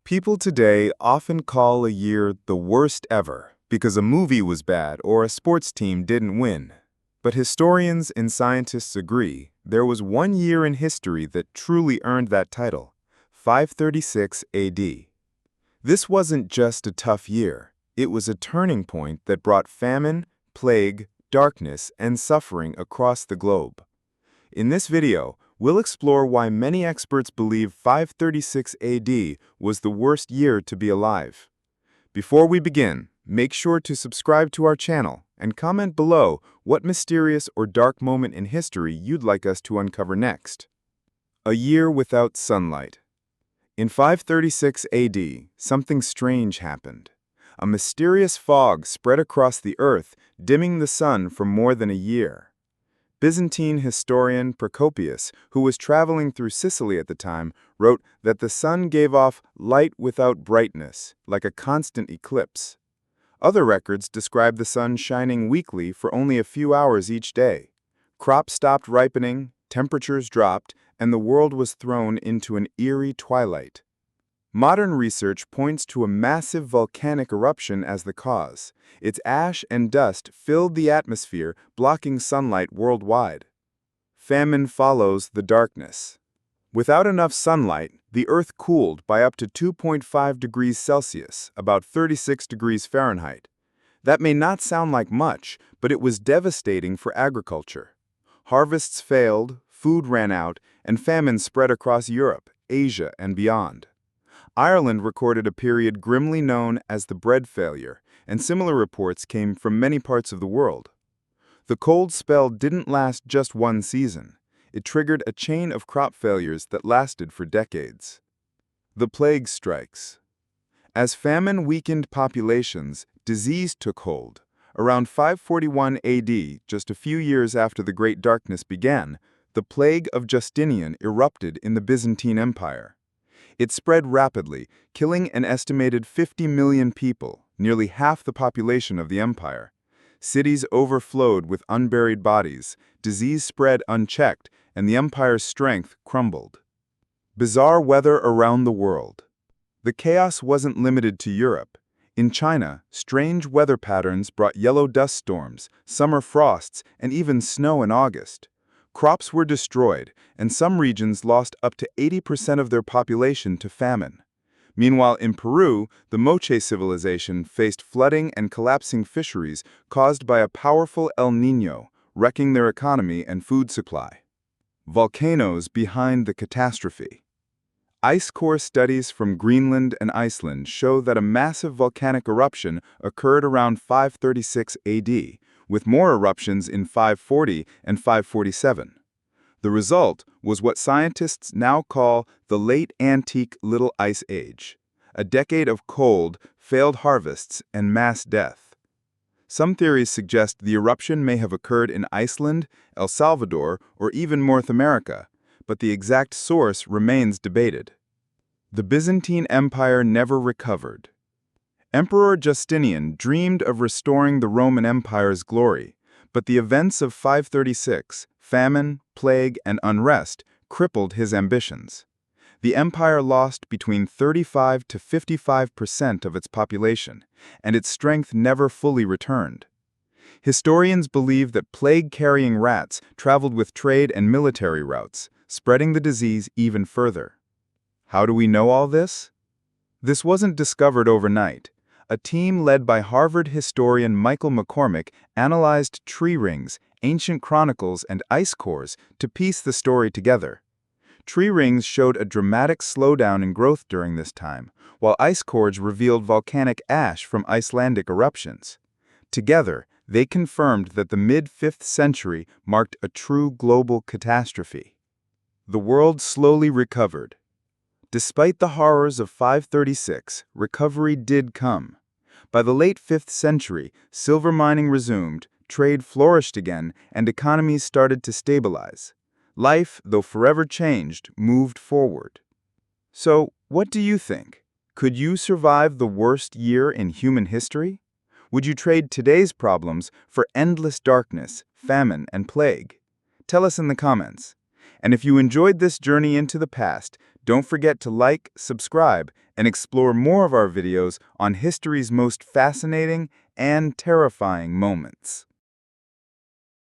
People today often call a year the worst ever because a movie was bad or a sports team didn't win. But historians and scientists agree there was one year in history that truly earned that title, 536 AD. This wasn't just a tough year, it was a turning point that brought famine, plague, darkness, and suffering across the globe. In this video, we'll explore why many experts believe 536 AD was the worst year to be alive. Before we begin, make sure to subscribe to our channel and comment below what mysterious or dark moment in history you'd like us to uncover next. A year without sunlight. In 536 AD, something strange happened. A mysterious fog spread across the earth, dimming the sun for more than a year. Byzantine historian Procopius, who was traveling through Sicily at the time, wrote that the sun gave off light without brightness, like a constant eclipse. Other records describe the sun shining weakly for only a few hours each day. Crops stopped ripening, temperatures dropped, and the world was thrown into an eerie twilight. Modern research points to a massive volcanic eruption as the cause. Its ash and dust filled the atmosphere, blocking sunlight worldwide. Famine follows the darkness. Without enough sunlight, the Earth cooled by up to 2.5 degrees Celsius, about 36 degrees Fahrenheit. That may not sound like much, but it was devastating for agriculture. Harvests failed, food ran out, and famine spread across Europe, Asia, and beyond. Ireland recorded a period grimly known as the bread failure, and similar reports came from many parts of the world. The cold spell didn't last just one season. It triggered a chain of crop failures that lasted for decades. The plague strikes. As famine weakened populations, disease took hold. Around 541 AD, just a few years after the Great Darkness began, the plague of Justinian erupted in the Byzantine Empire. It spread rapidly, killing an estimated 50 million people, nearly half the population of the empire. Cities overflowed with unburied bodies, disease spread unchecked, and the empire's strength crumbled. Bizarre weather around the world. The chaos wasn't limited to Europe. In China, strange weather patterns brought yellow dust storms, summer frosts, and even snow in August. Crops were destroyed, and some regions lost up to 80% of their population to famine. Meanwhile, in Peru, the Moche civilization faced flooding and collapsing fisheries caused by a powerful El Niño, wrecking their economy and food supply. Volcanoes behind the catastrophe. Ice core studies from Greenland and Iceland show that a massive volcanic eruption occurred around 536 AD, with more eruptions in 540 and 547. The result was what scientists now call the Late Antique Little Ice Age, a decade of cold, failed harvests, and mass death. Some theories suggest the eruption may have occurred in Iceland, El Salvador, or even North America, but the exact source remains debated. The Byzantine Empire never recovered. Emperor Justinian dreamed of restoring the Roman Empire's glory, but the events of 536, famine, plague, and unrest, crippled his ambitions. The empire lost between 35 to 55% of its population, and its strength never fully returned. Historians believe that plague-carrying rats traveled with trade and military routes, spreading the disease even further. How do we know all this? This wasn't discovered overnight. A team led by Harvard historian Michael McCormick analyzed tree rings, ancient chronicles, and ice cores to piece the story together. Tree rings showed a dramatic slowdown in growth during this time, while ice cores revealed volcanic ash from Icelandic eruptions. Together, they confirmed that the mid-5th century marked a true global catastrophe. The world slowly recovered. Despite the horrors of 536, recovery did come. By the late 5th century, silver mining resumed, trade flourished again, and economies started to stabilize. Life, though forever changed, moved forward. So, what do you think? Could you survive the worst year in human history? Would you trade today's problems for endless darkness, famine, and plague? Tell us in the comments. And if you enjoyed this journey into the past, don't forget to like, subscribe, and explore more of our videos on history's most fascinating and terrifying moments.